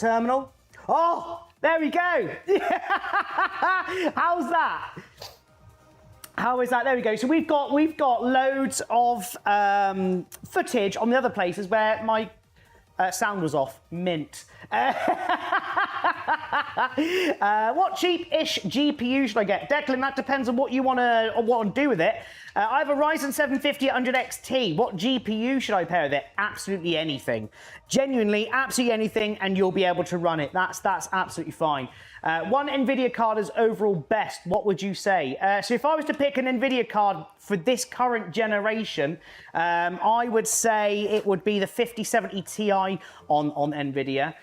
terminal. Oh, there we go. How's that? How is that? There we go. So we've got loads of footage on the other places where my sound was off. Mint. What cheap-ish GPU should I get? Declan, that depends on what you want to do with it. I have a Ryzen 7 5800 XT. What GPU should I pair with it? Absolutely anything. Genuinely, absolutely anything, and you'll be able to run it. That's absolutely fine. One NVIDIA card is overall best. What would you say? So if I was to pick an NVIDIA card for this current generation, I would say it would be the 5070 Ti on NVIDIA.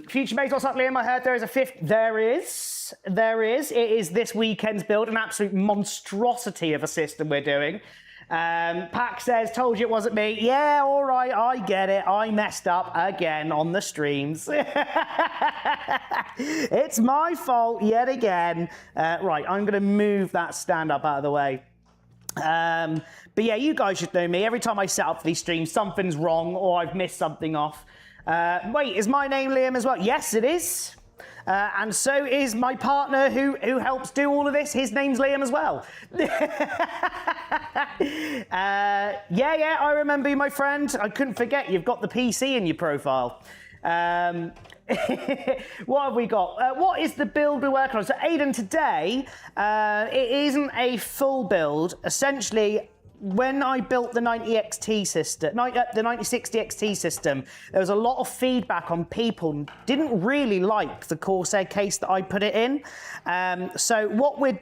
Future Maze, what's up, Liam? I heard there is a fifth. There is. It is this weekend's build, an absolute monstrosity of a system we're doing. Pack says, told you it wasn't me. Yeah, all right, I get it. I messed up again on the streams. It's my fault yet again. Right, I'm going to move that stand up out of the way. But yeah, you guys should know me. Every time I set up for these streams, something's wrong or I've missed something off. Wait, is my name Liam as well? Yes, it is. And so is my partner who helps do all of this. His name's Liam as well. Yeah, I remember you, my friend. I couldn't forget you've got the PC in your profile. What have we got? What is the build we're working on? So Aidan, today, it isn't a full build. Essentially, when I built the 90XT system, the 9060 XT system, there was a lot of feedback on people didn't really like the Corsair case that I put it in. So what I'm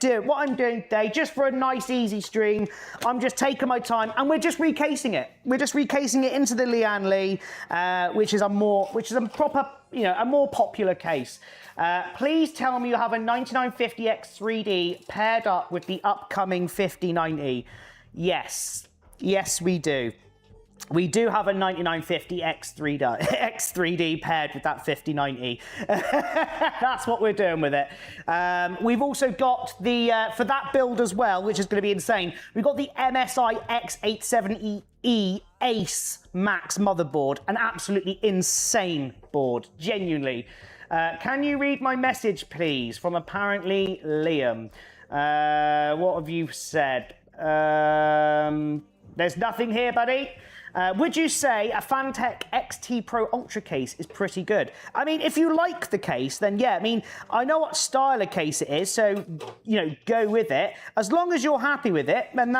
doing today, just for a nice easy stream, I'm just taking my time and we're just recasing it. We're just recasing it into the Lian Li, which is a proper, a more popular case. Please tell me you have a 9950X3D paired up with the upcoming 5090. Yes, we do. We do have a 9950 X3D paired with that 5090. That's what we're doing with it. We've also got the, for that build as well, which is going to be insane, we've got the MSI X870E Ace Max motherboard, an absolutely insane board, genuinely. Can you read my message, please, from apparently Liam? What have you said? There's nothing here, buddy. Would you say a Fantech XT Pro Ultra case is pretty good? I mean, if you like the case, then yeah. I mean, I know what style of case it is, so go with it. As long as you're happy with it, then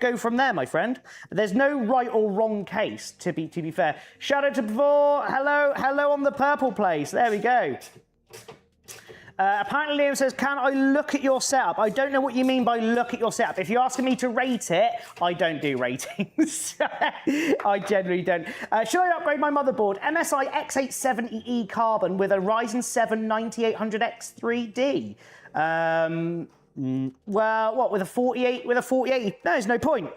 go from there, my friend. There's no right or wrong case. To be fair. Shout out to before. Hello on the purple place. There we go. Apparently Liam says, can I look at your setup? I don't know what you mean by look at your setup. If you're asking me to rate it, I don't do ratings. I generally don't. Should I upgrade my motherboard? MSI X870E Carbon with a Ryzen 7 9800X3D. Well, what, with a 48? With a 48? No, there's no point.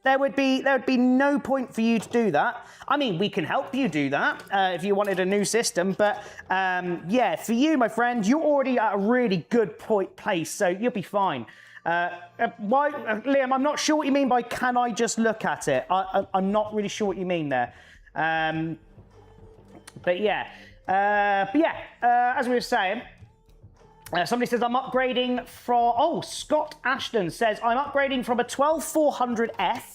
There would be no point for you to do that. I mean, we can help you do that if you wanted a new system, but yeah, for you, my friend, you're already at a really good place, so you'll be fine. Liam, I'm not sure what you mean by can I just look at it? I'm not really sure what you mean there. But yeah, as we were saying, somebody says, I'm upgrading from, Scott Ashton says, I'm upgrading from a 12400F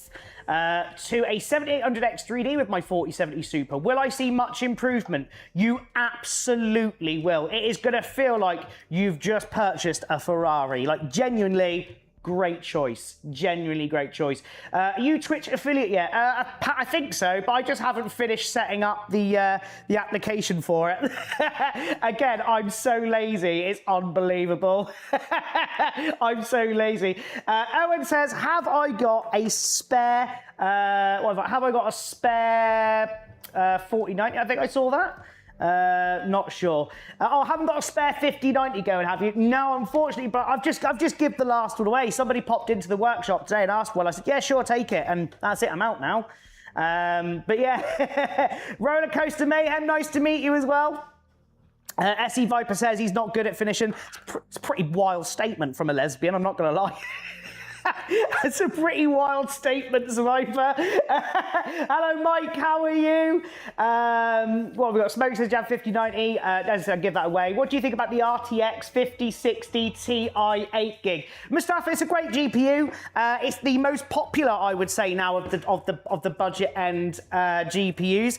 to a 7800X3D with my 4070 Super. Will I see much improvement? You absolutely will. It is going to feel like you've just purchased a Ferrari. Like, genuinely, great choice. Genuinely great choice. Are you Twitch affiliate yet? I think so, but I just haven't finished setting up the application for it. Again, I'm so lazy. It's unbelievable. I'm so lazy. Owen says, have I got a spare, have I got a spare 4090? I think I saw that. Not sure. I haven't got a spare 5090 going, have you? No, unfortunately, but I've just given the last one away. Somebody popped into the workshop today and asked, well, I said, yeah, sure, take it. And that's it, I'm out now. But yeah, Roller Coaster Mayhem, nice to meet you as well. SE Viper says he's not good at finishing. It's a pretty wild statement from a lesbian, I'm not going to lie. That's a pretty wild statement, Survivor. Hello, Mike. How are you? What have we got? Smoke says Jab 5090. Let's give that away. What do you think about the RTX 5060 Ti 8 gig? Mustafa, it's a great GPU. It's the most popular, I would say, now of the budget end GPUs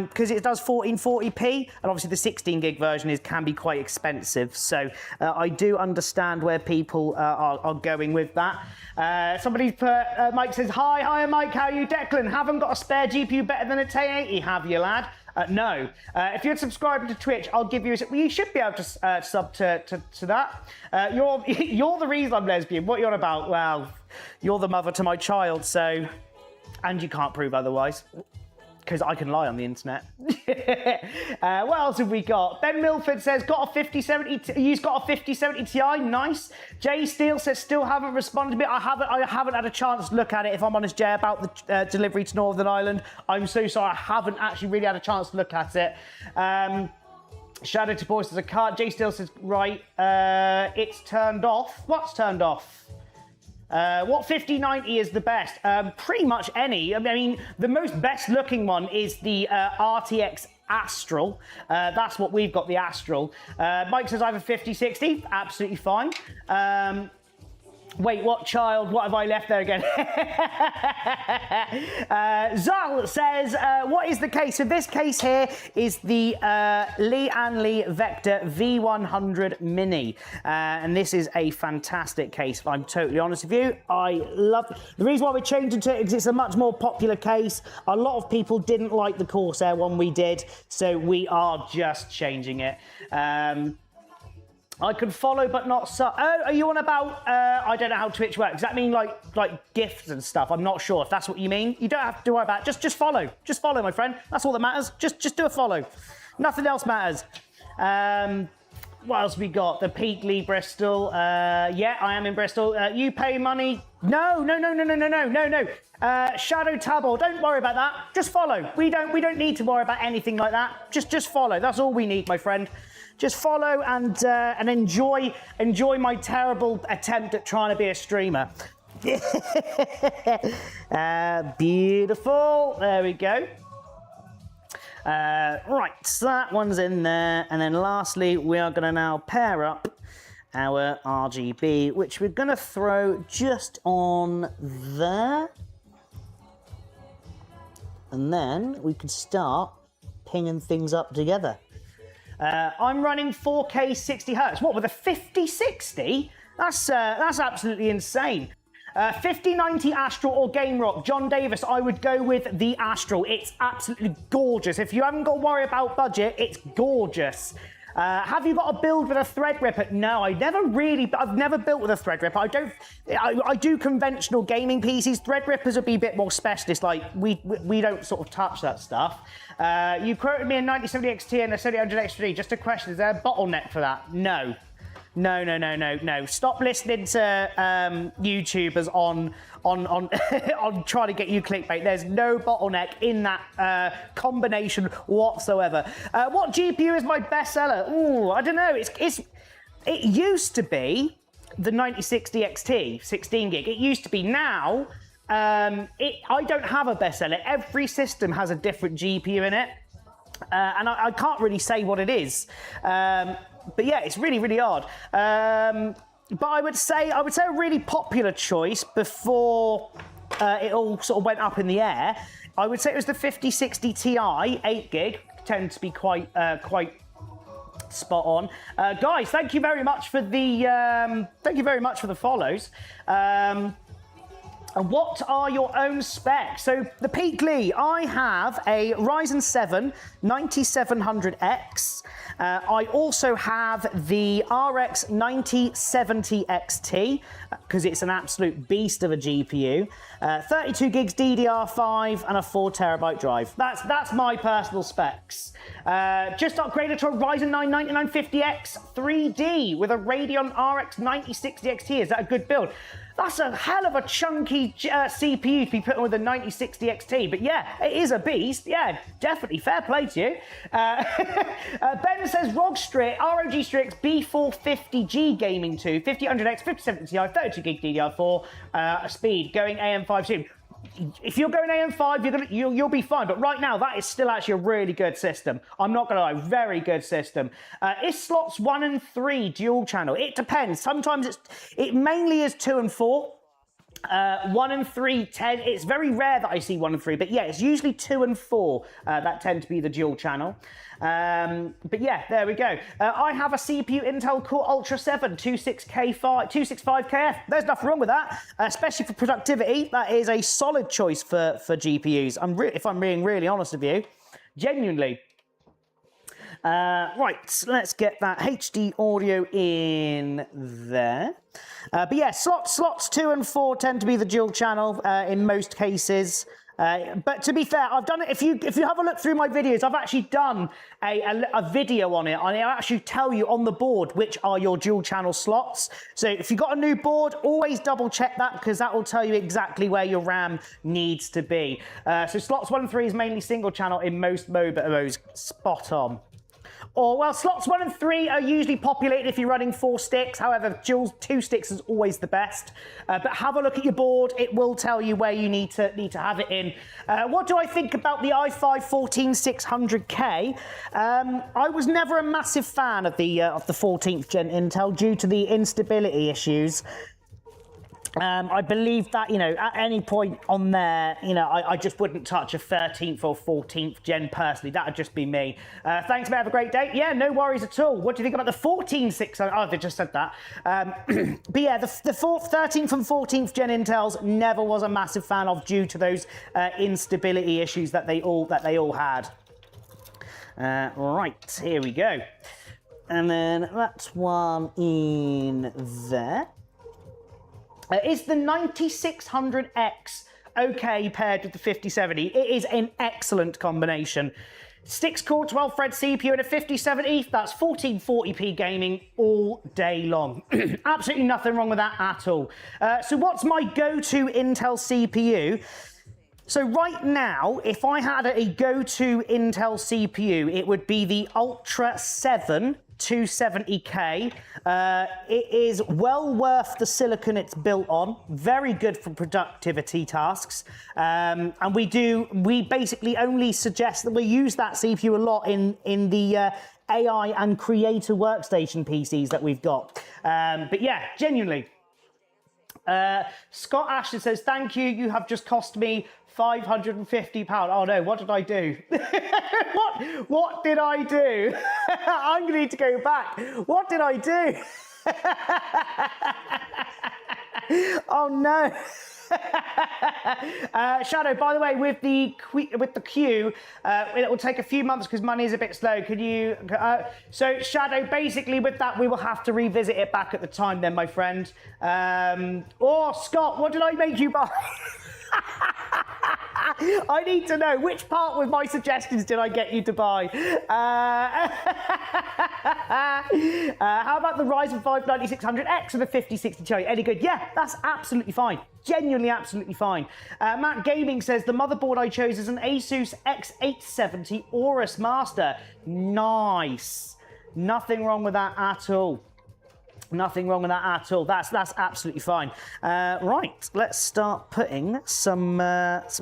because it does 1440p, and obviously the 16 gig version can be quite expensive. So I do understand where people are going with that. Somebody's put, Mike says, hi Mike, how are you? Declan, haven't got a spare GPU better than a 1080, have you, lad? No. If you're subscribed to Twitch, I'll give you you should be able to sub to that. You're the reason I'm lesbian. What are you on about? Well, you're the mother to my child, so, and you can't prove otherwise. Because I can lie on the internet. What else have we got? Ben Milford says, got a 5070. He's got a 5070 Ti. Nice. Jay Steele says, still haven't responded to me. I haven't had a chance to look at it, if I'm honest, Jay, about the delivery to Northern Ireland. I'm so sorry. I haven't actually really had a chance to look at it. Shadow to Boys says a card. Jay Steele says, right, it's turned off. What's turned off? What 5090 is the best? Pretty much any. I mean, the most best looking one is the RTX Astral. That's what we've got, the Astral. Mike says I have a 5060. Absolutely fine. Wait, what child? What have I left there again? Zal says, what is the case? So this case here is the Lee and Lee Vector V100 Mini. And this is a fantastic case, if I'm totally honest with you. I love it. The reason why we're changing to it is it's a much more popular case. A lot of people didn't like the Corsair one we did, so we are just changing it. I can follow but not sub. Oh, are you on about, I don't know how Twitch works. Does that mean like gifts and stuff? I'm not sure if that's what you mean. You don't have to worry about it. Just follow. Just follow, my friend. That's all that matters. Just do a follow. Nothing else matters. What else we got? The Peak Lee Bristol. Yeah, I am in Bristol. You pay money. No. Shadow Tabor, don't worry about that. Just follow. We don't need to worry about anything like that. Just follow. That's all we need, my friend. Just follow and enjoy my terrible attempt at trying to be a streamer. Beautiful. There we go. Right, so that one's in there. And then lastly, we are going to now pair up our RGB, which we're going to throw just on there. And then we can start pinging things up together. I'm running 4K 60 Hertz. What, with a 5060? That's absolutely insane. 5090 Astral or Game Rock. John Davis, I would go with the Astral. It's absolutely gorgeous. If you haven't got to worry about budget, it's gorgeous. Have you got a build with a Threadripper? No, I've never built with a Threadripper. I do conventional gaming PCs. Threadrippers would be a bit more specialist. Like, we don't sort of touch that stuff. You quoted me a 9070 XT and a 7000 XT. Just a question, is there a bottleneck for that? No. No. Stop listening to YouTubers on trying to get you clickbait. There's no bottleneck in that combination whatsoever. What GPU is my bestseller? Ooh, I don't know. It used to be the 9060 XT, 16 gig. It used to be. Now, I don't have a bestseller. Every system has a different GPU in it, and I can't really say what it is. But yeah, it's really, really odd. But I would say a really popular choice before it all sort of went up in the air. I would say it was the 5060 Ti 8 gig. Tends to be quite spot on. Guys, thank you very much for the follows. And what are your own specs? So the Peak Lee, I have a Ryzen 7 9700X. I also have the RX 9070 XT because it's an absolute beast of a GPU. 32 gigs DDR5 and a 4TB drive. That's my personal specs. Just upgraded to a Ryzen 9 9950X 3D with a Radeon RX 9060 XT. Is that a good build? That's a hell of a chunky CPU to be put on with a 9060 XT. But yeah, it is a beast. Yeah, definitely. Fair play to you. Ben says ROG Strix B450G Gaming 2, 5000X, 5070 Ti, 32 gig DDR4 speed, going AM5 soon. If you're going AM5, you'll be fine. But right now, that is still actually a really good system. I'm not going to lie, very good system. Is slots 1 and 3 dual channel? It depends. Sometimes it mainly is 2 and 4. 1 and 3 10. It's very rare that I see 1 and 3, but yeah, it's usually 2 and 4 that tend to be the dual channel. But yeah, there we go. I have a CPU Intel Core Ultra 7 265KF. There's nothing wrong with that, especially for productivity. That is a solid choice for GPUs. If I'm being really honest with you, genuinely. Right, let's get that HD audio in there. But yeah, slots 2 and 4 tend to be the dual channel in most cases. But to be fair, I've done it. If you have a look through my videos, I've actually done a video on it. I actually tell you on the board which are your dual channel slots. So if you've got a new board, always double check that, because that will tell you exactly where your RAM needs to be. So slots 1 and 3 is mainly single channel in most MOBAs. Spot on. Or, well, slots 1 and 3 are usually populated if you're running 4 sticks. However, 2 sticks is always the best. But have a look at your board. It will tell you where you need to have it in. What do I think about the i5 14600K? I was never a massive fan of the 14th gen Intel due to the instability issues. I believe that, at any point on there, I just wouldn't touch a 13th or 14th gen personally. That would just be me. Thanks, mate. Have a great day. Yeah, no worries at all. What do you think about the 14600? Oh, they just said that. But yeah, the 13th and 14th gen Intels never was a massive fan of due to those instability issues that they all had. Right, here we go. And then that's one in there. Is the 9600X okay paired with the 5070? It is an excellent combination. 6-core, 12-thread CPU and a 5070, that's 1440p gaming all day long. Absolutely nothing wrong with that at all. So what's my go-to Intel CPU? So right now, if I had a go-to Intel CPU, it would be the Ultra 7 270K. It is well worth the silicon it's built on. Very good for productivity tasks. And we basically only suggest that we use that CPU a lot in the AI and creator workstation PCs that we've got. But yeah, genuinely. Scott Ashton says, thank you. You have just cost me £550. Oh no, what did I do? What did I do? I'm going to need to go back. What did I do? Oh no. Shadow, by the way, with the queue, it will take a few months because money is a bit slow. Could you? So Shadow, basically with that, we will have to revisit it back at the time then, my friend. Or Scott, what did I make you buy? I need to know which part with my suggestions did I get you to buy. How about the Ryzen 5 9600X with a 5060 Ti? Any good? Yeah, that's absolutely fine. Genuinely absolutely fine. Matt Gaming says the motherboard I chose is an Asus X870 Aorus Master. Nice. Nothing wrong with that at all. Nothing wrong with that at all. That's absolutely fine. Right, let's start putting some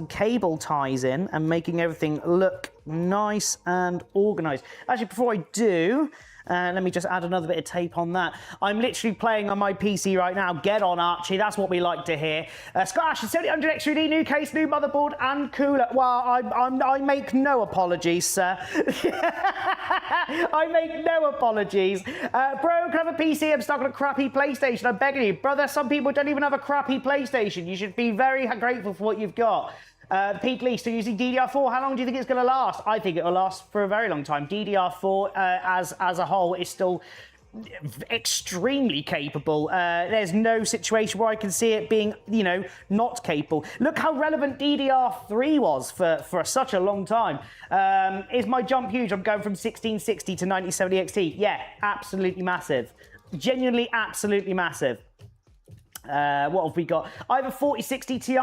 cable ties in and making everything look nice and organised. Actually, before I do, let me just add another bit of tape on that. I'm literally playing on my PC right now. Get on, Archie. That's what we like to hear. Scott Ash, 7800 X3D, new case, new motherboard, and cooler. Well, I make no apologies, sir. I make no apologies. Bro, can I have a PC? I'm stuck on a crappy PlayStation. I'm begging you. Brother, some people don't even have a crappy PlayStation. You should be very grateful for what you've got. Pete Lee, still using DDR4. How long do you think it's going to last? I think it will last for a very long time. DDR4 as a whole is still extremely capable. There's no situation where I can see it being, not capable. Look how relevant DDR3 was for such a long time. Is my jump huge? I'm going from 1660 to 9070 XT. Yeah, absolutely massive. Genuinely absolutely massive. What have we got? I have a 4060 Ti.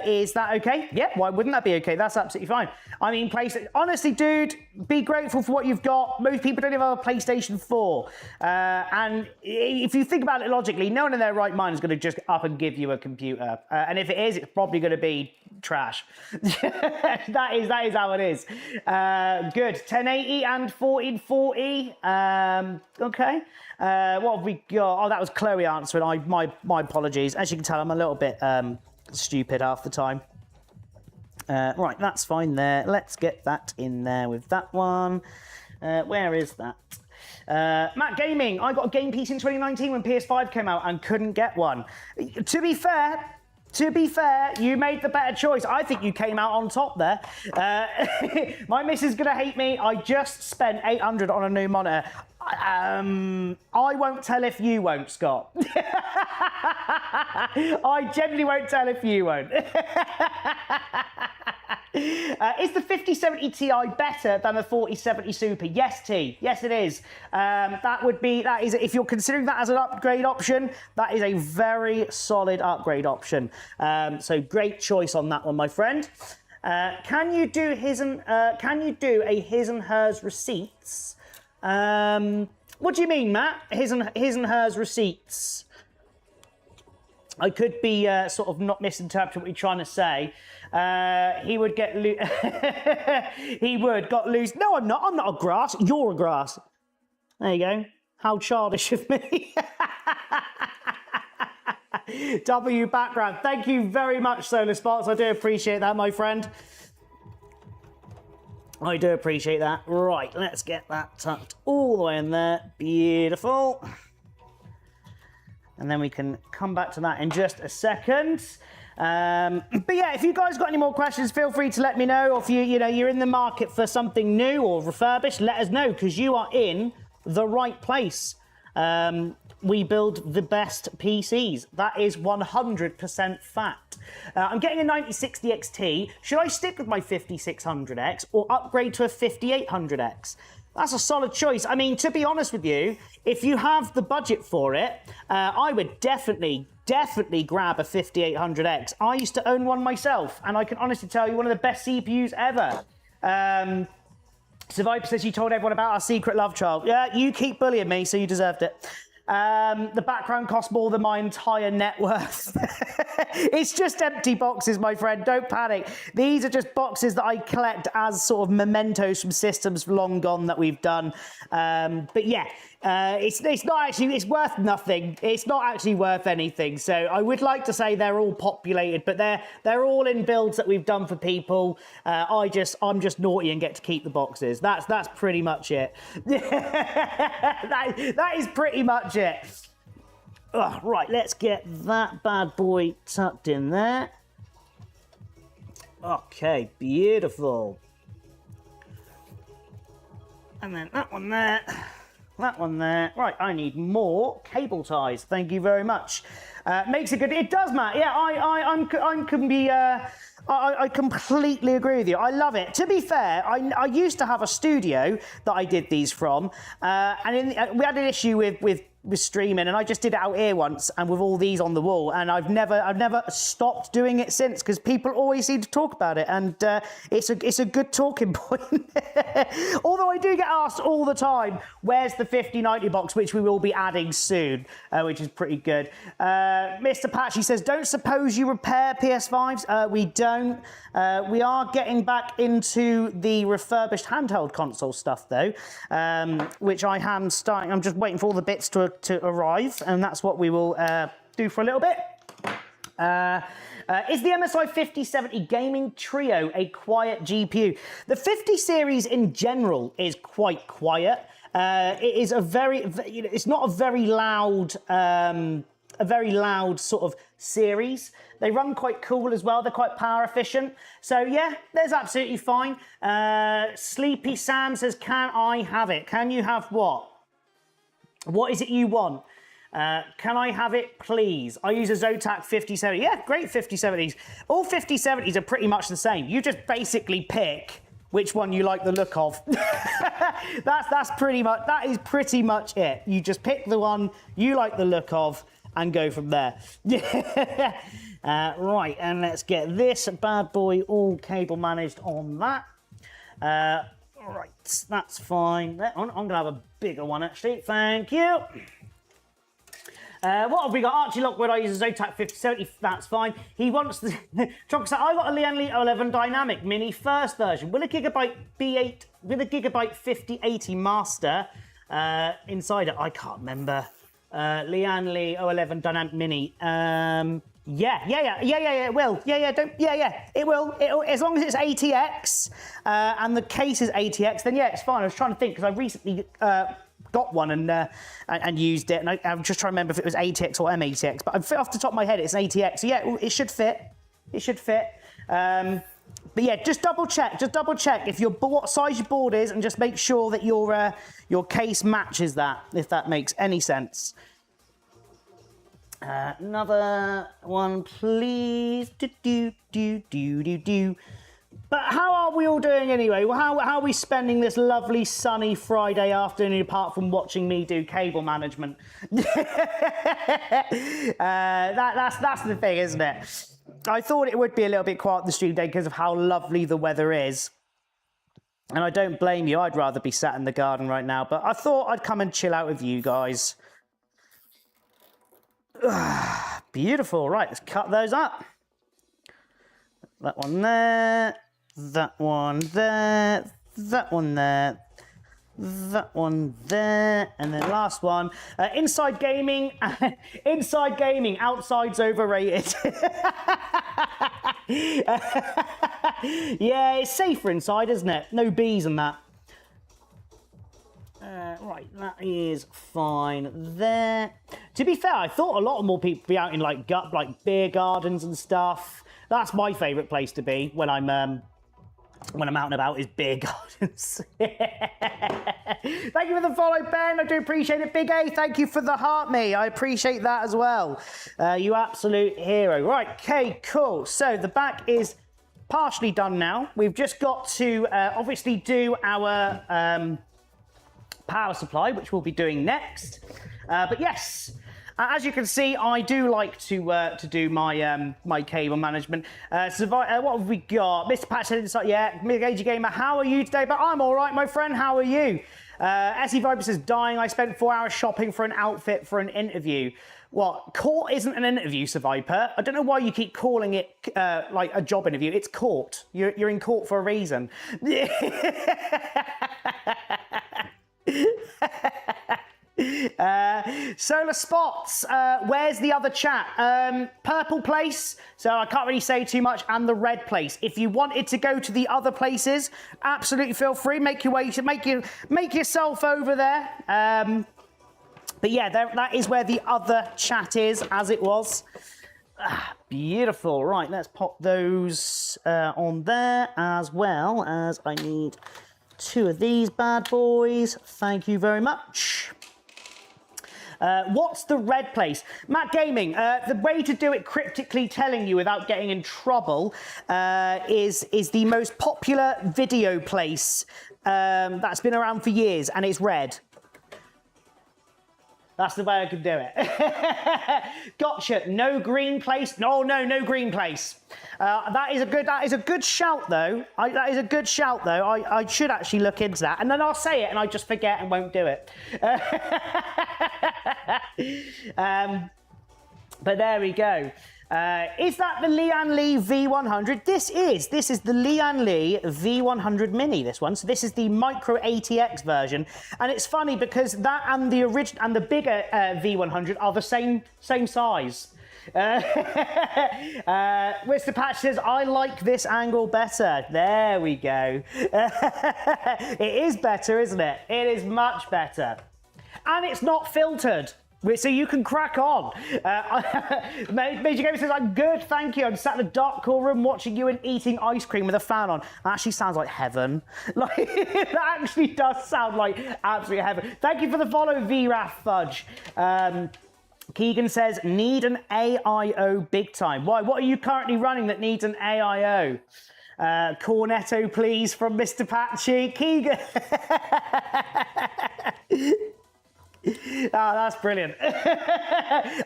Is that okay? Yeah, why wouldn't that be okay? That's absolutely fine. I mean, honestly, dude, be grateful for what you've got. Most people don't even have a PlayStation 4. And if you think about it logically, no one in their right mind is going to just up and give you a computer. And if it is, it's probably going to be trash. that is how it is. Good. 1080 and 1440. Okay. What have we got? Oh, that was Chloe answering. My apologies. As you can tell, I'm a little bit stupid half the time. Right, that's fine there. Let's get that in there with that one. Where is that? Matt Gaming. I got a game PC in 2019 when PS5 came out and couldn't get one. To be fair, you made the better choice. I think you came out on top there. My missus is going to hate me. I just spent 800 on a new monitor. I won't tell if you won't, Scott. I genuinely won't tell if you won't. Is the 5070 Ti better than the 4070 Super? Yes, T. Yes, it is. That is, if you're considering that as an upgrade option, that is a very solid upgrade option. So great choice on that one, my friend. Can you do a his and hers receipts? What do you mean, Matt? His and hers receipts. I could be sort of not misinterpreting what you're trying to say. He would get he would got loose. No, I'm not. I'm not a grass. You're a grass. There you go. How childish of me. W background. Thank you very much, Solar Sparks. I do appreciate that, my friend. I do appreciate that. Right, let's get that tucked all the way in there. Beautiful. And then we can come back to that in just a second. But yeah, if you guys got any more questions, feel free to let me know. Or if you're in the market for something new or refurbished, let us know, because you are in the right place. We build the best PCs. That is 100% fact. I'm getting a 9060 XT. Should I stick with my 5600X or upgrade to a 5800X? That's a solid choice. I mean, to be honest with you, if you have the budget for it, I would definitely grab a 5800X. I used to own one myself, and I can honestly tell you, one of the best CPUs ever. Survivor says you told everyone about our secret love child. Yeah, you keep bullying me, so you deserved it. The background costs more than my entire net worth. It's just empty boxes, my friend. Don't panic. These are just boxes that I collect as sort of mementos from systems long gone that we've done. But yeah, it's not actually, it's worth nothing. It's not actually worth anything. So I would like to say they're all populated, but they're all in builds that we've done for people. I'm just naughty and get to keep the boxes. That's pretty much it. that is pretty much it. Oh, right, let's get that bad boy tucked in there. Okay, beautiful. And then that one there. That one there. Right, I need more cable ties. Thank you very much. Makes it good. It does, Matt. Yeah, I completely agree with you. I love it. To be fair, I used to have a studio that I did these from, and we had an issue with streaming, and I just did it out here once, and with all these on the wall, and I've never stopped doing it since, because people always seem to talk about it, and it's a good talking point. Although I do get asked all the time, where's the 5090 box, which we will be adding soon, which is pretty good. Mr. Patchy says, don't suppose you repair PS5s? We don't. We are getting back into the refurbished handheld console stuff, though, which I am starting. I'm just waiting for all the bits to arrive, and that's what we will do for a little bit. Is the MSI 5070 Gaming Trio a quiet GPU? The 50 series in general is quite quiet. It is it's not a very loud sort of series. They run quite cool as well. They're quite power efficient. So yeah, that's absolutely fine. Sleepy Sam says, can I have it? Can you have what? What is it you want? Can I have it, please? I use a Zotac 5070. Yeah, great 5070s. All 5070s are pretty much the same. You just basically pick which one you like the look of. That is pretty much it. You just pick the one you like the look of, and go from there. Right, and let's get this bad boy all cable managed on that. Right, that's fine. I'm going to have a bigger one, actually. Thank you. What have we got? Archie Lockwood, I use a Zotac 5070, that's fine. He wants the... Trunk said, I got a Lian Li 11 Dynamic Mini first version. Will a Gigabyte B8, with a Gigabyte 5080 Master inside it? I can't remember. Lian Li 11 Dynamic Mini. Yeah, it will. It will. As long as it's ATX and the case is ATX, then yeah, it's fine. I was trying to think because I recently got one and used it, and I'm just trying to remember if it was ATX or MATX. But off the top of my head, it's an ATX. So yeah, it should fit. It should fit. But yeah, just double check. Just double check if what size your board is, and just make sure that your case matches that, if that makes any sense. Another one, please. But how are we all doing anyway? Well, how are we spending this lovely sunny Friday afternoon apart from watching me do cable management? That's the thing, isn't it? I thought it would be a little bit quiet the stream day because of how lovely the weather is. And I don't blame you. I'd rather be sat in the garden right now. But I thought I'd come and chill out with you guys. Beautiful. Right, let's cut those up. That one there, that one there, that one there, that one there, and then last one. Inside gaming, inside gaming, outside's overrated. Yeah, it's safer inside, isn't it? No bees and that. Right, that is fine there. To be fair, I thought a lot more people would be out in like beer gardens and stuff. That's my favourite place to be when I'm out and about, is beer gardens. Thank you for the follow, Ben. I do appreciate it. Big A, thank you for the heart, me. I appreciate that as well. You absolute hero. Right, okay, cool. So the back is partially done now. We've just got to obviously do our power supply, which we'll be doing next. But yes, as you can see, I do like to do my my cable management. So what have we got? Mr. Patch said inside, yeah, Mid-Age Gamer, how are you today? But I'm all right, my friend. How are you? SE Viper says, dying. I spent 4 hours shopping for an outfit for an interview. What? Court isn't an interview, Sir Viper. I don't know why you keep calling it like a job interview. It's court. You're in court for a reason. Solar Spots, where's the other chat? Purple place, so I can't really say too much, and the red place. If you wanted to go to the other places, absolutely feel free. Make your way, make yourself over there. But yeah, that is where the other chat is, as it was. Beautiful. Right, let's pop those on there, as well as I need 2 of these bad boys. Thank you very much. What's the red place? Matt Gaming, the way to do it cryptically telling you without getting in trouble is the most popular video place that's been around for years, and it's red. That's the way I could do it. Gotcha. No green place. No green place. That is a good shout though. That is a good shout though. I should actually look into that, and then I'll say it and I just forget and won't do it. But there we go. Is that the Lian Li V100? This is the Lian Li V100 Mini, this one. So this is the micro ATX version. And it's funny because that and the original and the bigger V100 are the same size. Mr. Patch says, I like this angle better. There we go. It is better, isn't it? It is much better. And it's not filtered. So you can crack on. Major Gamer says, I'm good, thank you. I'm sat in a dark cool room watching you and eating ice cream with a fan on. That actually sounds like heaven. Like, that actually does sound like absolute heaven. Thank you for the follow, VRAF Fudge. Keegan says, need an AIO big time. Why? What are you currently running that needs an AIO? Cornetto, please, from Mr. Patchy. Keegan. that's brilliant.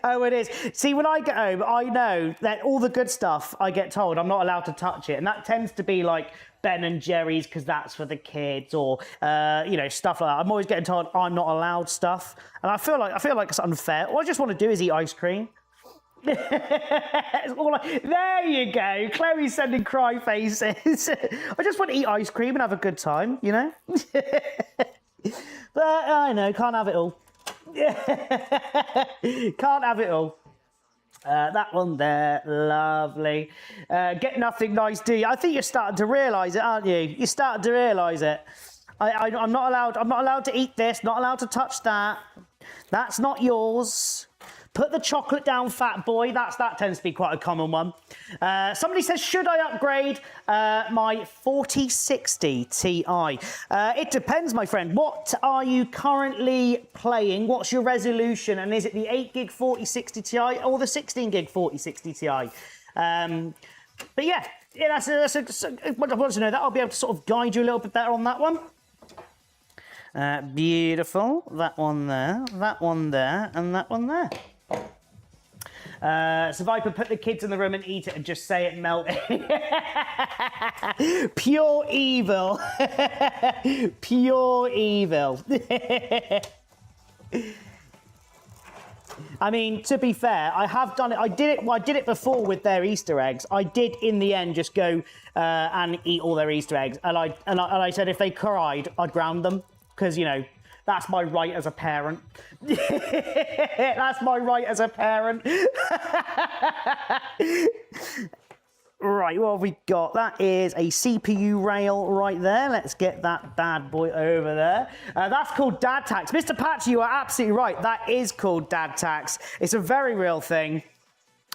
Oh, it is. See, when I get home, I know that all the good stuff I get told I'm not allowed to touch it. And that tends to be like Ben and Jerry's because that's for the kids, or stuff like that. I'm always getting told I'm not allowed stuff. And I feel like it's unfair. All I just want to do is eat ice cream. There you go. Chloe's sending cry faces. I just want to eat ice cream and have a good time, you know? But I know, can't have it all. Can't have it all. That one there, lovely. Get nothing nice, do you? I think you're starting to realise it, aren't you? You're starting to realise it. I'm not allowed to eat this, not allowed to touch that. That's not yours. Put the chocolate down, fat boy. That tends to be quite a common one. Somebody says, should I upgrade my 4060 Ti? It depends, my friend. What are you currently playing? What's your resolution? And is it the 8 gig 4060 Ti or the 16 gig 4060 Ti? But yeah, that's what I want to know. That I'll be able to sort of guide you a little bit better on that one. Beautiful. That one there, and that one there. So Viper, put the kids in the room and eat it and just say it melted. Pure evil. Pure evil. I mean, to be fair, I have done it. I did it before with their Easter eggs. I did in the end just go and eat all their Easter eggs. And I said if they cried, I'd ground them because, you know, that's my right as a parent. That's my right as a parent. Right, what have we got? That is a CPU rail right there. Let's get that bad boy over there. That's called dad tax. Mr. Patch, you are absolutely right. That is called dad tax. It's a very real thing.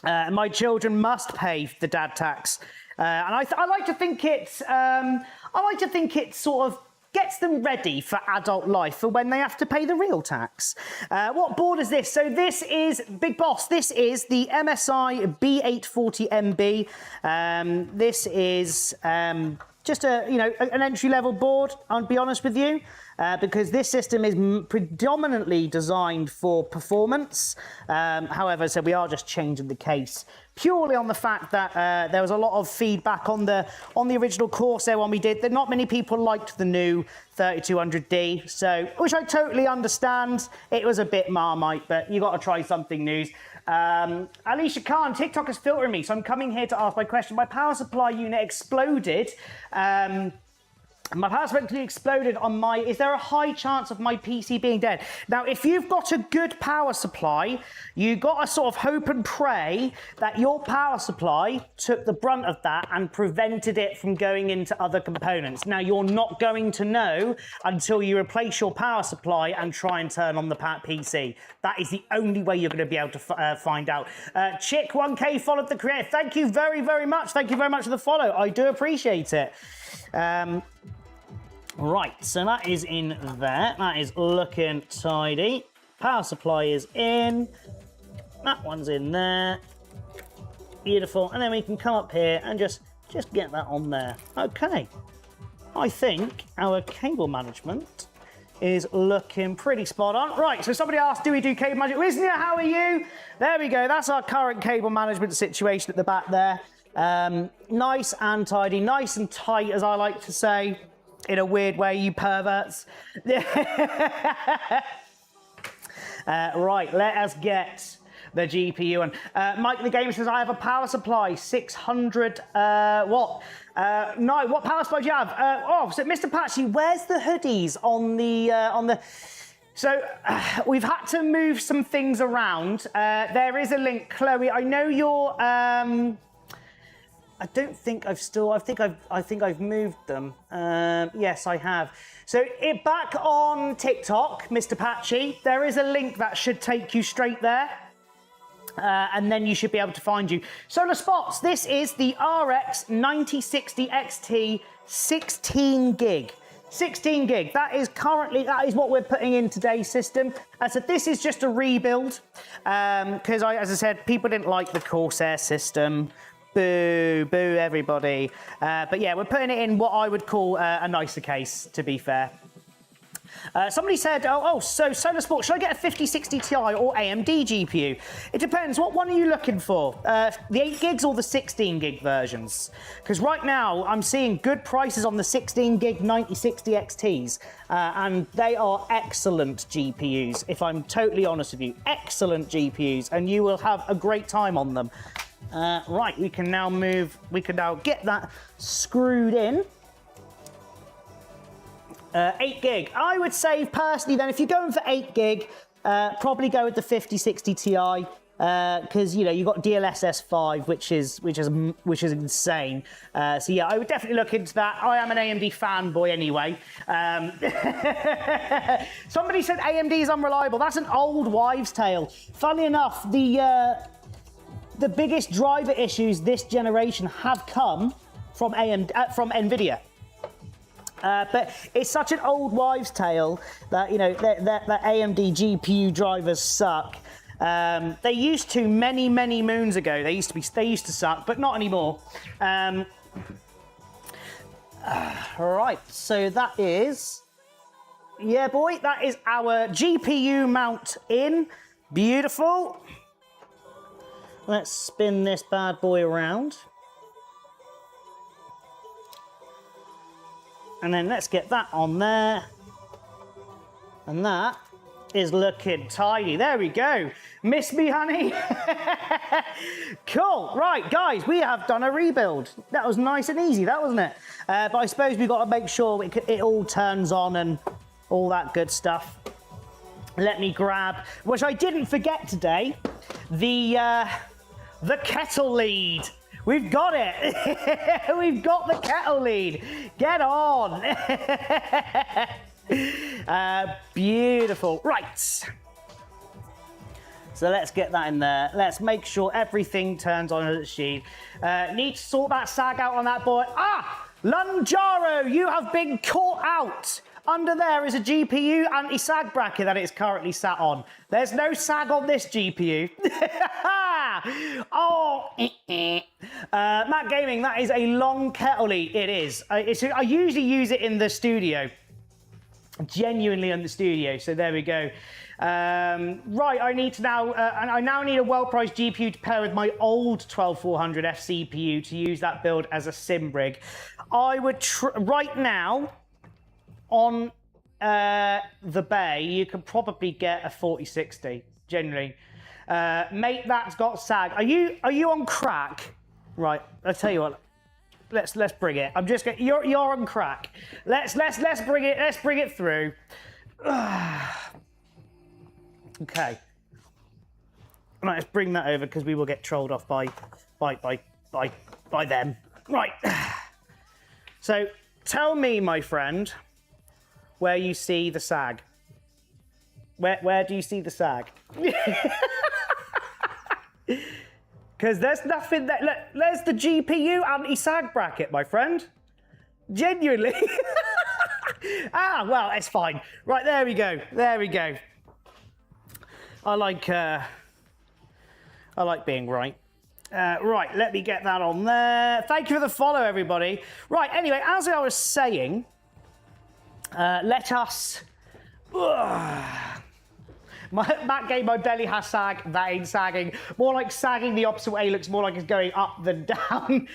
My children must pay the dad tax. And I like to think it's sort of gets them ready for adult life for when they have to pay the real tax. What board is this? So this is, Big Boss, this is the MSI B840MB. This is just an entry-level board, I'll be honest with you, because this system is predominantly designed for performance. However, so we are just changing the case purely on the fact that there was a lot of feedback on the original Corsair one we did that not many people liked the new 3200D, so which I totally understand. It was a bit Marmite, but you got to try something new. Alicia Khan, TikTok is filtering me, so I'm coming here to ask my question. My power supply unit exploded. My power supply exploded on my... Is there a high chance of my PC being dead? Now, if you've got a good power supply, you got to sort of hope and pray that your power supply took the brunt of that and prevented it from going into other components. Now, you're not going to know until you replace your power supply and try and turn on the PC. That is the only way you're going to be able to find out. Chick 1K followed the creator. Thank you very, very much. Thank you very much for the follow. I do appreciate it. Right, so that is in there. That is looking tidy. Power supply is in. That one's in there. Beautiful. And then we can come up here and just get that on there. Okay. I think our cable management is looking pretty spot on. Right, so somebody asked, do we do cable management? Wisnia, how are you? There we go. That's our current cable management situation at the back there. Nice and tidy, nice and tight, as I like to say. In a weird way, you perverts. Right, let us get the GPU. And Mike the Gamer says, I have a power supply, 600 watt. No, what power supply do you have? So Mr. Patchy, where's the hoodies on the... So we've had to move some things around. There is a link, Chloe. I know you're... I don't think I think I've moved them. Yes, I have. So back on TikTok, Mr. Patchy, there is a link that should take you straight there. And then you should be able to find you. Solar Spots, this is the RX 9060 XT 16 gig. 16 gig, that is what we're putting in today's system. So this is just a rebuild, because as I said, people didn't like the Corsair system. Boo, boo, everybody. But yeah, we're putting it in what I would call a nicer case, to be fair. Somebody said, so Solar Sport, should I get a 5060 Ti or AMD GPU? It depends. What one are you looking for? The 8 gigs or the 16 gig versions? Because right now I'm seeing good prices on the 16 gig 9060 XTs, and they are excellent GPUs, if I'm totally honest with you. Excellent GPUs, and you will have a great time on them. Right, we can now get that screwed in. 8 gig. I would say personally then, if you're going for 8 gig, probably go with the 5060 Ti, because you know you've got DLSS 5, which is insane. So yeah, I would definitely look into that. I am an AMD fanboy anyway. Somebody said AMD is unreliable. That's an old wives' tale. Funnily enough, the biggest driver issues this generation have come from Nvidia. But it's such an old wives' tale that, you know, that AMD GPU drivers suck. They used to many moons ago. They used to suck, but not anymore. Right, so that is, yeah, boy, that is our GPU mount in. Beautiful. Let's spin this bad boy around. And then let's get that on there. And that is looking tidy. There we go. Miss me, honey? Cool. Right, guys, we have done a rebuild. That was nice and easy, that wasn't it? But I suppose we've got to make sure it all turns on and all that good stuff. Let me grab, which I didn't forget today, the kettle lead. We've got it. We've got the kettle lead. Get on. Beautiful. Right. So let's get that in there. Let's make sure everything turns on as it should. Need to sort that sag out on that boy. Ah! Lunjaro, you have been caught out. Under there is a GPU anti-sag bracket that it's currently sat on. There's no sag on this GPU. Oh, Matt Gaming, that is a long kettle lead. It is. I usually use it in the studio. Genuinely in the studio. So there we go. Right, I need to now, I now need a well-priced GPU to pair with my old 12400F CPU to use that build as a sim rig. I would, right now, on the Bay, you could probably get a 4060, generally. Mate, that's got sag. Are you on crack? Right, I'll tell you what. Let's bring it. I'm just getting, you're on crack. Let's bring it through. Okay. Right, let's bring that over because we will get trolled off by them. Right. So tell me, my friend, where you see the sag. Where do you see the sag? Because there's nothing there. Look, there's the GPU anti-sag bracket, my friend. Genuinely. Ah, well, it's fine. Right, there we go. There we go. I like being right. Right, let me get that on there. Thank you for the follow, everybody. Right, anyway, as I was saying, let us... Matt Game, my belly has sag. That ain't sagging. More like sagging the opposite way. Looks more like it's going up than down.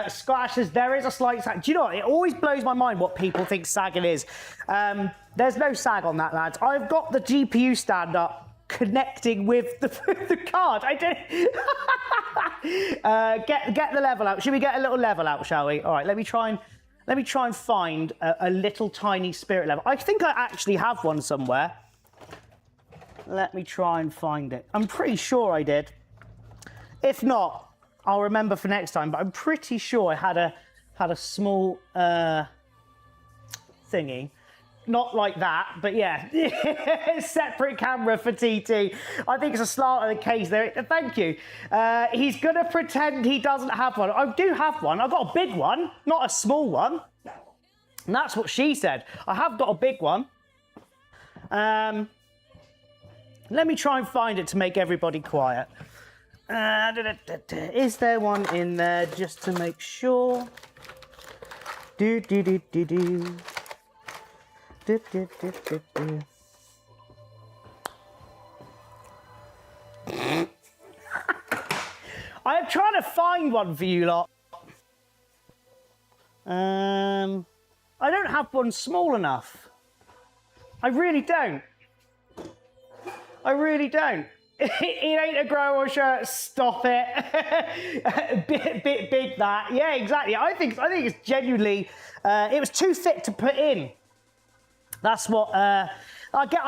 Scott says there is a slight sag. Do you know what? It always blows my mind what people think sagging is. There's no sag on that, lads. I've got the GPU stand up connecting with the card. I did. Get the level out. Should we get a little level out, shall we? All right. Let me try and find a little tiny spirit level. I think I actually have one somewhere. Let me try and find it. I'm pretty sure I did. If not, I'll remember for next time. But I'm pretty sure I had a small thingy. Not like that, but yeah. Separate camera for TT. I think it's a slant of the case there. Thank you. He's going to pretend he doesn't have one. I do have one. I've got a big one, not a small one. And that's what she said. I have got a big one. Let me try and find it to make everybody quiet. Is there one in there just to make sure? I am trying to find one for you lot. I don't have one small enough. I really don't. I really don't. It ain't a grower shirt. Stop it. bit big that. Yeah, exactly. I think it's genuinely. It was too thick to put in. That's what I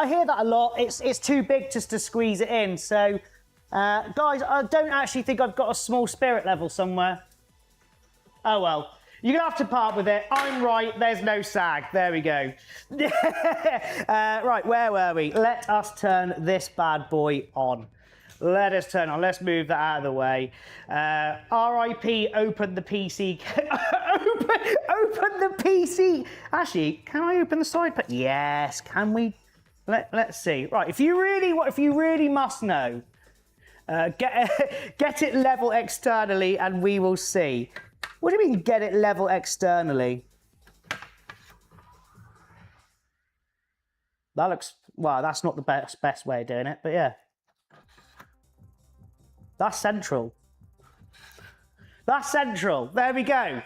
hear that a lot. It's too big just to squeeze it in. So, guys, I don't actually think I've got a small spirit level somewhere. Oh well. You're going to have to part with it. I'm right. There's no sag. There we go. Right, where were we? Let us turn this bad boy on. Let us turn on. Let's move that out of the way. RIP, open the PC. open the PC. Actually, can I open the side panel? Yes. Can we? Let's see. Right, if you really must know, get it level externally and we will see. What do you mean, get it level externally? That looks, well, that's not the best way of doing it, but yeah. That's central. That's central. There we go.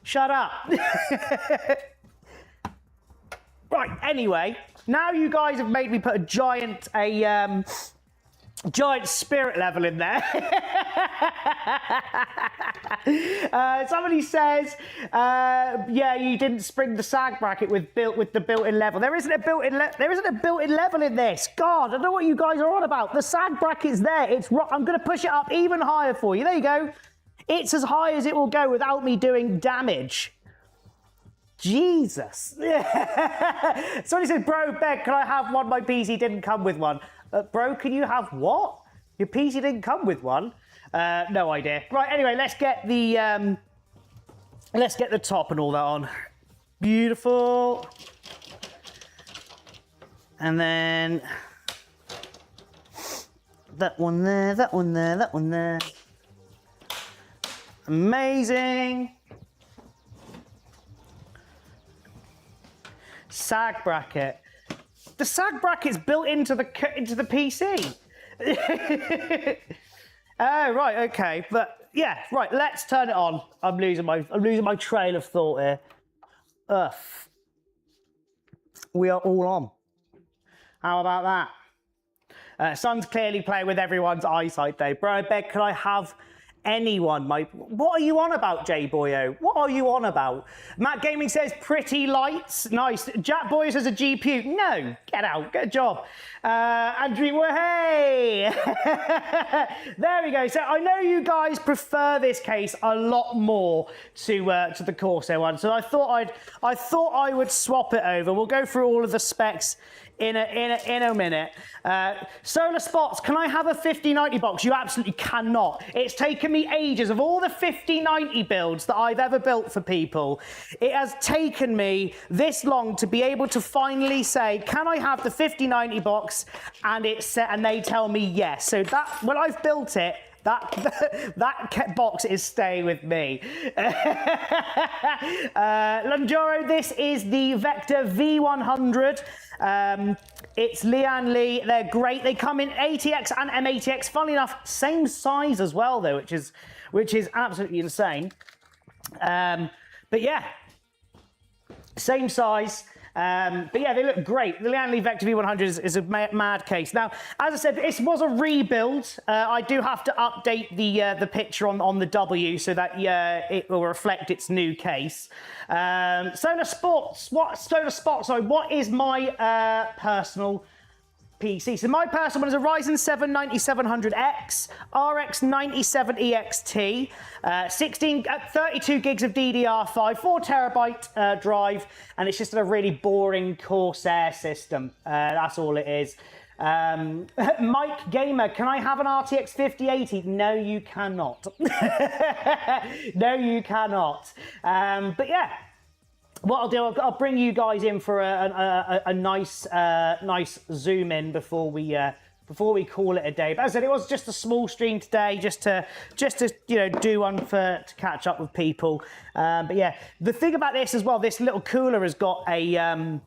Shut up. Right, anyway, now you guys have made me put a giant spirit level in there. Somebody says, yeah, you didn't spring the sag bracket with the built-in level. There isn't a built-in level in this. God, I don't know what you guys are on about. The sag bracket's there. I'm going to push it up even higher for you. There you go. It's as high as it will go without me doing damage. Jesus. Somebody says, bro, Beck, can I have one? My PC didn't come with one. Bro, can you have what? Your PC didn't come with one? No idea. Right, anyway, let's get the top and all that on. Beautiful. And then that one there, that one there, that one there. Amazing. Sag bracket. The sag bracket's built into the PC. Oh, right, okay, but yeah, right. Let's turn it on. I'm losing my trail of thought here. We are all on. How about that? Son's clearly playing with everyone's eyesight, though. Bro, I beg, can I have anyone? What are you on about, J-Boyo? What are you on about? Matt Gaming says pretty lights. Nice. Jack Boy says a GPU. No, get out. Good job. Andrew, hey. There we go. So I know you guys prefer this case a lot more to the Corsair one. So I thought I would swap it over. We'll go through all of the specs in a minute. Solar Spots, can I have a 5090 box? You absolutely cannot. It's taken me ages. Of all the 5090 builds that I've ever built for people, it has taken me this long to be able to finally say, can I have the 5090 box? And it's set, and they tell me yes. So that, when I've built it, that box is staying with me. Lanjoro, this is the Vector V100. It's Lian Li. They're great. They come in ATX and M-ATX. Funnily enough, same size as well, though, which is absolutely insane. But yeah, same size. But yeah, they look great. The Lian Li Vector V100 is a mad case. Now, as I said, this was a rebuild. I do have to update the picture on the W so that it will reflect its new case. Solar Spots. Sorry, what is my personal PC? So my personal one is a Ryzen 7 9700X, RX 97 EXT, 32 gigs of DDR5, 4 terabyte drive, and it's just a really boring Corsair system. That's all it is. Mike Gamer, can I have an RTX 5080? No, you cannot. No, you cannot. But yeah. What I'll do, I'll bring you guys in for a nice zoom in before we call it a day. But as I said, it was just a small stream today, just to do one to catch up with people. But yeah, the thing about this as well, this little cooler has got a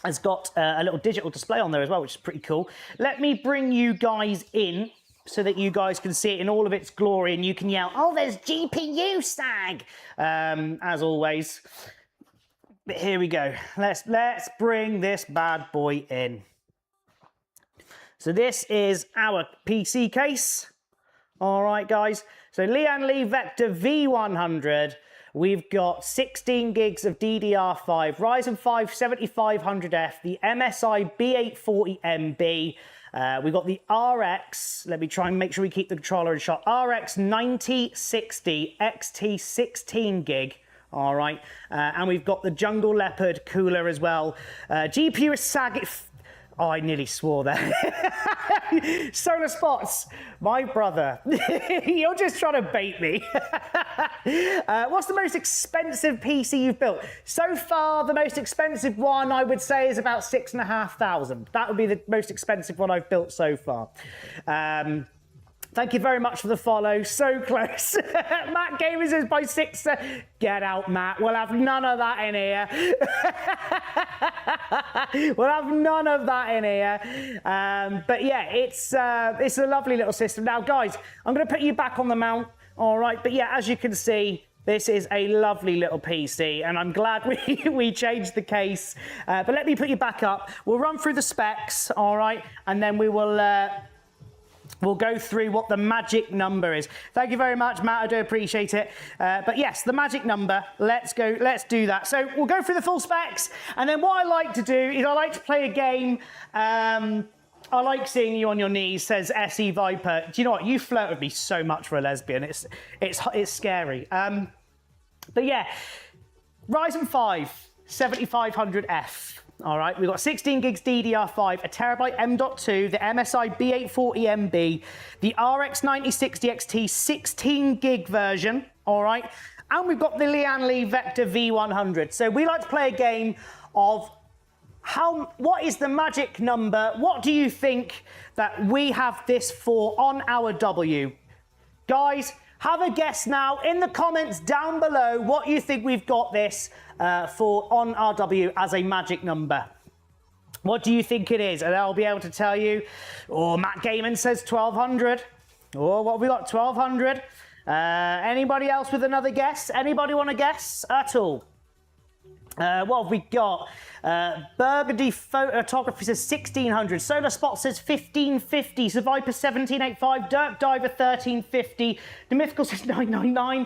has got a little digital display on there as well, which is pretty cool. Let me bring you guys in so that you guys can see it in all of its glory and you can yell, oh, there's GPU sag, as always. But here we go. Let's bring this bad boy in. So this is our PC case. All right, guys. So Lian Li Vector V100. We've got 16 gigs of DDR5, Ryzen 5 7500F, the MSI B840MB. We've got the RX, let me try and make sure we keep the controller in shot, RX 9060 XT 16 gig. All right, and we've got the Jungle Leopard cooler as well. GPU is SAG. Oh, I nearly swore there. Solar Spots, my brother. You're just trying to bait me. What's the most expensive PC you've built? So far, the most expensive one I would say is about 6,500. That would be the most expensive one I've built so far. Thank you very much for the follow. So close. Matt Gamers is by 6. Get out, Matt. We'll have none of that in here. We'll have none of that in here. But yeah, it's a lovely little system. Now, guys, I'm going to put you back on the mount. All right. But yeah, as you can see, this is a lovely little PC, and I'm glad we changed the case. But let me put you back up. We'll run through the specs, all right, and then we will we'll go through what the magic number is. Thank you very much, Matt. I do appreciate it. But yes, the magic number. Let's do that. So we'll go through the full specs, and then what I like to do is I like to play a game. I like seeing you on your knees, says SE Viper. Do you know what? You flirt with me so much for a lesbian. It's scary. But yeah, Ryzen 5 7500F. All right, we've got 16 gigs DDR5, a terabyte M.2, the MSI B840MB, the RX 9060 XT 16 gig version. All right, and we've got the Lian Li Vector V100. So we like to play a game of what is the magic number? What do you think that we have this for on our W? Guys, have a guess now in the comments down below what you think we've got this for on our W as a magic number. What do you think it is? And I'll be able to tell you. Oh, Matt Gaiman says 1200. Oh, what have we got? 1200. Anybody else with another guess? Anybody want to guess at all? What have we got? Burgundy Photography says 1600. Solar Spot says 1550. Survivor 1785. Dirk Diver 1350. The Mythical says 999.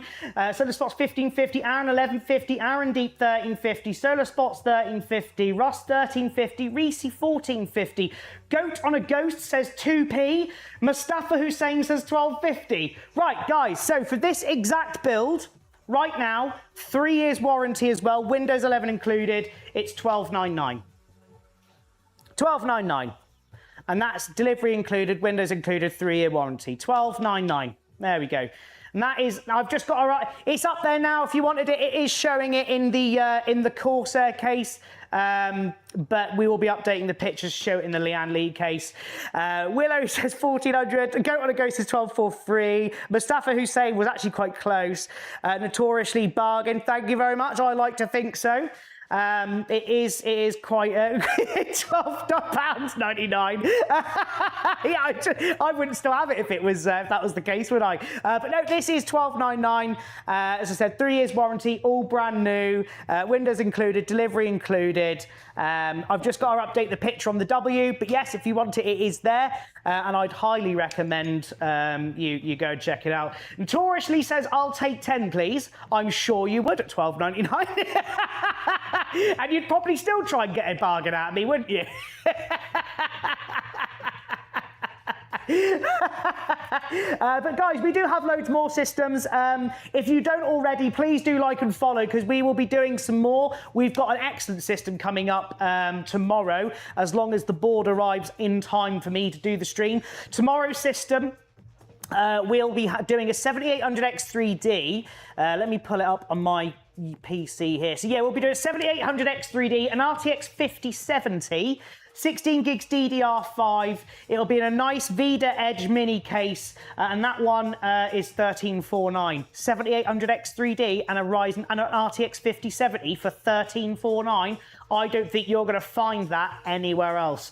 Solar Spot's 1550. Aaron 1150. Aaron Deep 1350. Solar Spot's 1350. Ross 1350. Reese 1450. Goat on a Ghost says 2p. Mustafa Hussein says 1250. Right, guys, so for this exact build, right now, 3 years warranty as well, Windows 11 included, it's $12.99. $12.99. And that's delivery included, Windows included, 3-year warranty. $12.99. There we go. And that is, I've just got it's up there now if you wanted it. It is showing it in the Corsair case. But we will be updating the pictures to show it in the Lian Li case. Willow says 1400. Goat on a Ghost says 1243. Mustafa Hussein was actually quite close. Notoriously bargain. Thank you very much. I like to think so. It is quite £12.99. Yeah, I wouldn't still have it if it was if that was the case, would I? But no, this is £12.99. As I said, 3 years warranty, all brand new, Windows included, delivery included. I've just got to update the picture on the W, but yes, if you want it, it is there, and I'd highly recommend you go and check it out. Notoriously says, "I'll take 10, please." I'm sure you would at £12.99. And you'd probably still try and get a bargain out of me, wouldn't you? But guys, we do have loads more systems. If you don't already, please do like and follow, because we will be doing some more. We've got an excellent system coming up tomorrow, as long as the board arrives in time for me to do the stream. Tomorrow's system, we'll be doing a 7800X3D. Let me pull it up on my PC here. So yeah, we'll be doing 7800X3D, an RTX 5070, 16 gigs DDR5. It'll be in a nice Vida Edge mini case, and that one is 1349. 7800X3D and a Ryzen and an RTX 5070 for 1349. I don't think you're going to find that anywhere else.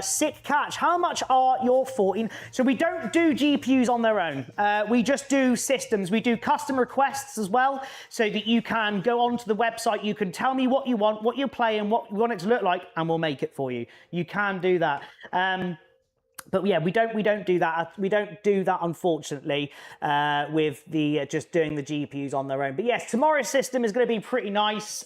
Sick catch. How much are your 14? So we don't do GPUs on their own. We just do systems. We do custom requests as well, so that you can go onto the website. You can tell me what you want, what you're playing, what you want it to look like, and we'll make it for you. You can do that. But yeah, we don't do that. We don't do that, unfortunately, with the just doing the GPUs on their own. But yes, tomorrow's system is going to be pretty nice.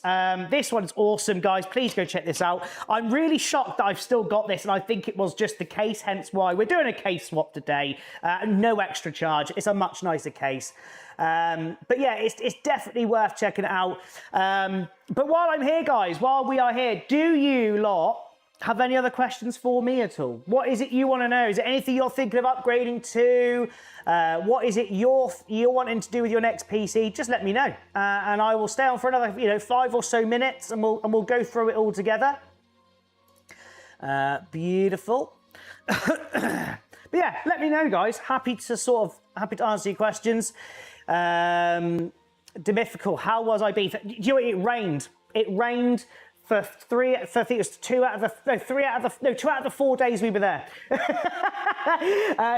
This one's awesome, guys. Please go check this out. I'm really shocked that I've still got this, and I think it was just the case, hence why we're doing a case swap today. No extra charge. It's a much nicer case. But yeah, it's definitely worth checking it out. But while I'm here, guys, while we are here, do you lot have any other questions for me at all? What is it you want to know? Is there anything you're thinking of upgrading to? What is it you're wanting to do with your next PC? Just let me know, and I will stay on for another 5 or so minutes, and we'll go through it all together. Beautiful. But yeah, let me know, guys. Happy to answer your questions. Demythical. How was I beat? Do you know what? It rained. It rained for I think it was 2 out of the 4 days we were there.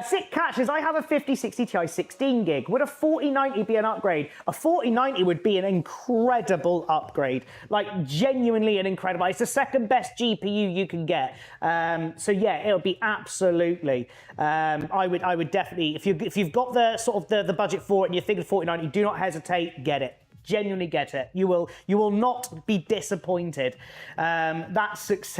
Sick catches. I have a 5060 Ti 16 gig. Would a 4090 be an upgrade? A 4090 would be an incredible upgrade. Like, genuinely an incredible. It's the second best GPU you can get. So yeah, it'll be absolutely. I would definitely, if you've got the sort of the budget for it and you're thinking 4090, do not hesitate, get it. Genuinely get it. You will not be disappointed. That sucks.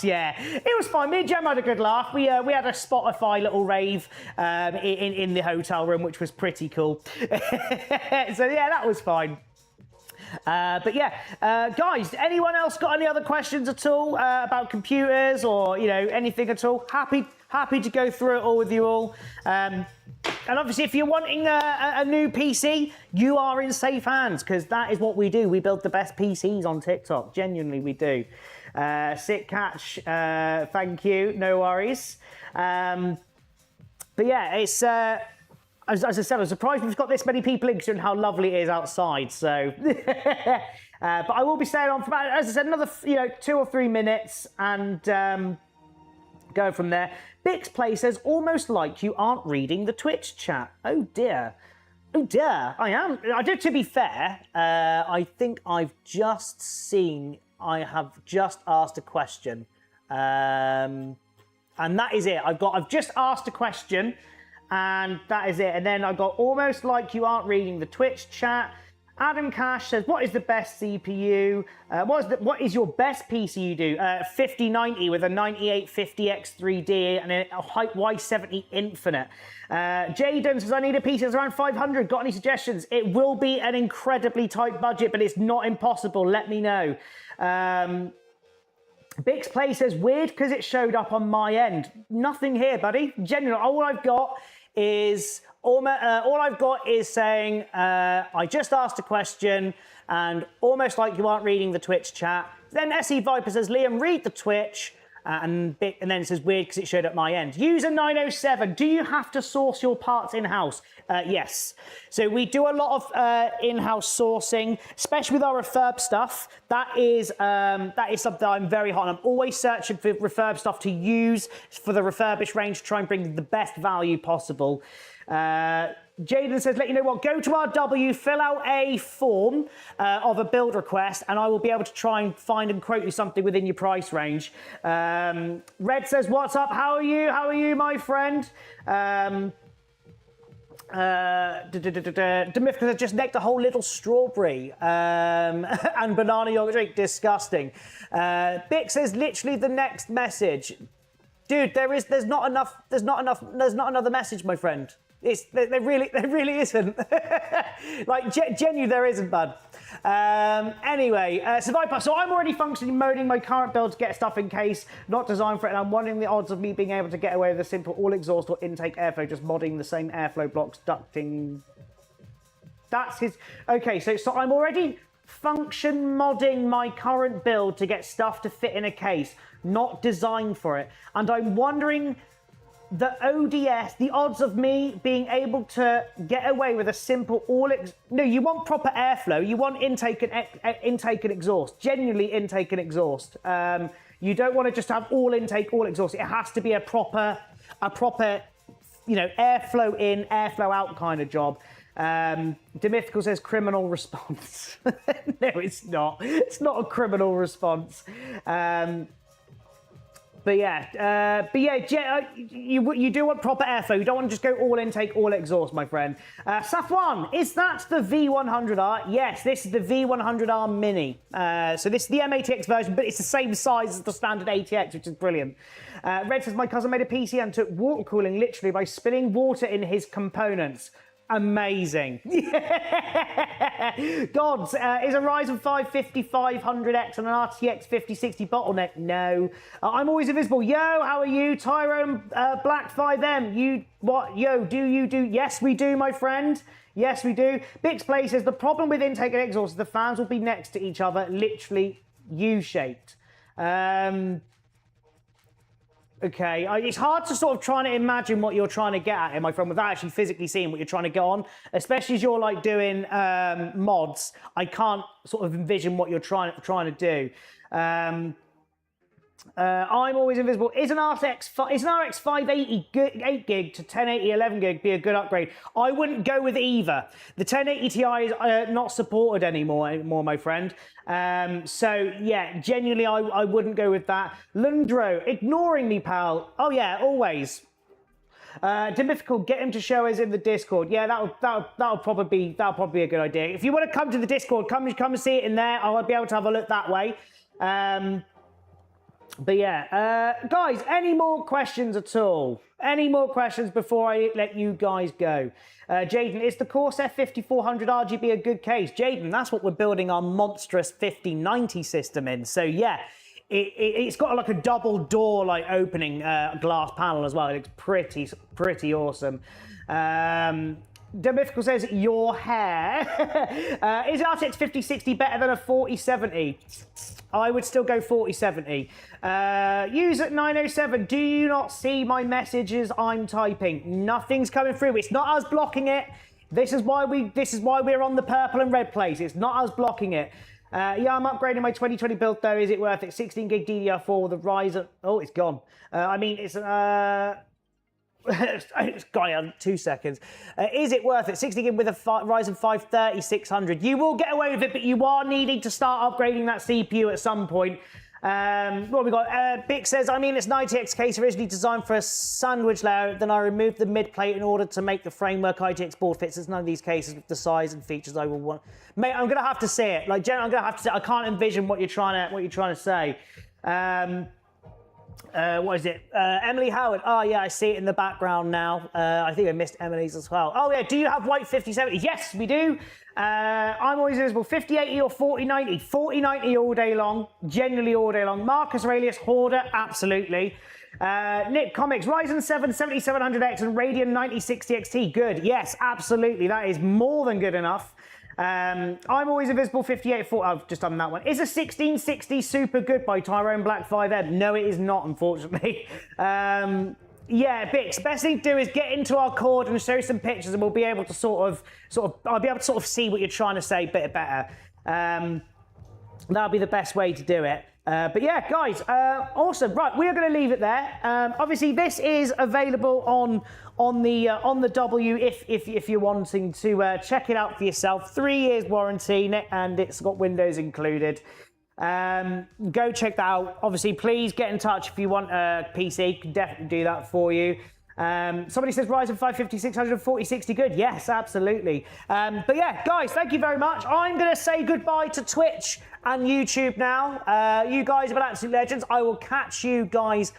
Yeah, it was fine. Me and Jem had a good laugh. We had a Spotify little rave in the hotel room, which was pretty cool. So yeah, that was fine. But yeah, guys, anyone else got any other questions at all about computers or anything at all? Happy to go through it all with you all. And obviously, if you're wanting a new PC, you are in safe hands, because that is what we do. We build the best PCs on TikTok. Genuinely, we do. Sick catch. Thank you. No worries. But yeah, it's... As I said, I'm surprised we've got this many people in, considering how lovely it is outside. So, but I will be staying on for about, as I said, another 2 or 3 minutes, and go from there. Bix Play says, almost like you aren't reading the Twitch chat. Oh dear. Oh dear. I am. I do. To be fair, I think I have just asked a question, and that is it. I've just asked a question. And that is it. And then I got almost like you aren't reading the Twitch chat. Adam Cash says, what is the best CPU? What is your best PC you do? 5090 with a 9850X3D and a Y70 Infinite. Jaden says, I need a PC that's around 500. Got any suggestions? It will be an incredibly tight budget, but it's not impossible. Let me know. Bix Play says, weird because it showed up on my end. Nothing here, buddy. Genuinely, all I've got is saying I just asked a question, and almost like you aren't reading the Twitch chat. Then SE Viper says, Liam, read the Twitch, and then it says weird because it showed up my end. User 907, do you have to source your parts in-house? Yes. So we do a lot of in-house sourcing, especially with our refurb stuff. That is something I'm very hot on. I'm always searching for refurb stuff to use for the refurbished range to try and bring the best value possible. Jaden says, let you know what, go to RW, fill out a form of a build request, and I will be able to try and find and quote you something within your price range. Red says, what's up? How are you? How are you, my friend? Demifka says, just necked a whole little strawberry and banana yogurt drink. Disgusting. Bix says, literally the next message. Dude, there's not another message, my friend. There really isn't. Like, genuinely, there isn't, bud. Anyway, Survivor. So I'm already functionally moding my current build to get stuff in case, not designed for it, and I'm wondering the odds of me being able to get away with a simple all exhaust or intake airflow, just modding the same airflow blocks, ducting. That's his. Okay, so I'm already function modding my current build to get stuff to fit in a case, not designed for it. And I'm wondering the ODS, the odds of me being able to get away with a simple no, you want proper airflow. You want intake and exhaust, genuinely intake and exhaust. You don't want to just have all intake, all exhaust. It has to be a proper, you know, airflow in, airflow out kind of job. Demythical says criminal response. No, it's not. It's not a criminal response. But yeah, you do want proper airflow. You don't want to just go all intake, all exhaust, my friend. Safwan, is that the V100R? Yes, this is the V100R Mini. So this is the M80X version, but it's the same size as the standard ATX, which is brilliant. Red says, my cousin made a PC and took water cooling literally by spilling water in his components. Amazing. Gods, is a Ryzen 5 5500X and an RTX 5060 bottleneck? No. I'm always invisible. Yo, how are you? Tyrone Black 5M. You, what? Yo, do you do? Yes, we do, my friend. Yes, we do. Bix Play says, the problem with intake and exhaust is the fans will be next to each other, literally U-shaped. Okay, it's hard to sort of try to imagine what you're trying to get at here, my friend, without actually physically seeing what you're trying to get on. Especially as you're like doing mods, I can't sort of envision what you're trying to do. I'm always invisible. Is an RX 580 8 gig to 1080 11 gig be a good upgrade? I wouldn't go with either. The 1080 Ti is not supported anymore, my friend. So yeah, genuinely, I wouldn't go with that. Lundro, ignoring me, pal. Oh yeah, always. Demythical, get him to show us in the Discord. Yeah, that'll probably be a good idea. If you want to come to the Discord, come and see it in there. I'll be able to have a look that way. But yeah, guys, any more questions at all? Any more questions before I let you guys go? Jaden, is the Corsair 5400 RGB a good case? Jaden, that's what we're building our monstrous 5090 system in. So yeah, it's got like a double door like opening glass panel as well. It looks pretty awesome. Demythical says, your hair. Is RTX 5060 better than a 4070? I would still go 4070. Use at 907. Do you not see my messages I'm typing? Nothing's coming through. It's not us blocking it. This is why we're on the purple and red place. It's not us blocking it. Yeah, I'm upgrading my 2020 build though. Is it worth it? 16 gig DDR4 with a Ryzen. Oh, it's gone. I mean, it's it's gone on 2 seconds. Is it worth it? 60 gig with a Ryzen 5 3600. You will get away with it, but you are needing to start upgrading that CPU at some point. What have we got? Bix says, I mean, it's 90X case originally designed for a sandwich layout. Then I removed the mid plate in order to make the framework ITX board fit. There's none of these cases with the size and features I will want. Mate, I'm gonna have to see it. Like, I'm gonna have to say, I can't envision what you're trying to say. What is it? Emily Howard. Oh, yeah, I see it in the background now. I think I missed Emily's as well. Oh, yeah, do you have white 5070? Yes, we do. I'm always invisible. 5080 or 4090? 4090 all day long. Genuinely all day long. Marcus Aurelius, Hoarder, absolutely. Nick Comics, Ryzen 7 7700X and Radeon 9060 XT. Good. Yes, absolutely. That is more than good enough. I'm always invisible 5840. I've just done that one. Is a 1660 super good by Tyrone Black 5M? No, it is not, unfortunately. Yeah, Bix, best thing to do is get into our cord and show some pictures, and we'll be able to I'll be able to sort of see what you're trying to say a bit better. That'll be the best way to do it. But yeah, guys, awesome. Right, we are going to leave it there. Obviously, this is available on the W if you're wanting to check it out for yourself. 3 years warranty, and it's got Windows included. Go check that out. Obviously, please get in touch if you want a PC. Can definitely do that for you. Somebody says Ryzen 5 5600 4060 good. Yes, absolutely. But yeah, guys, thank you very much. I'm going to say goodbye to Twitch and YouTube now. You guys have been absolute legends. I will catch you guys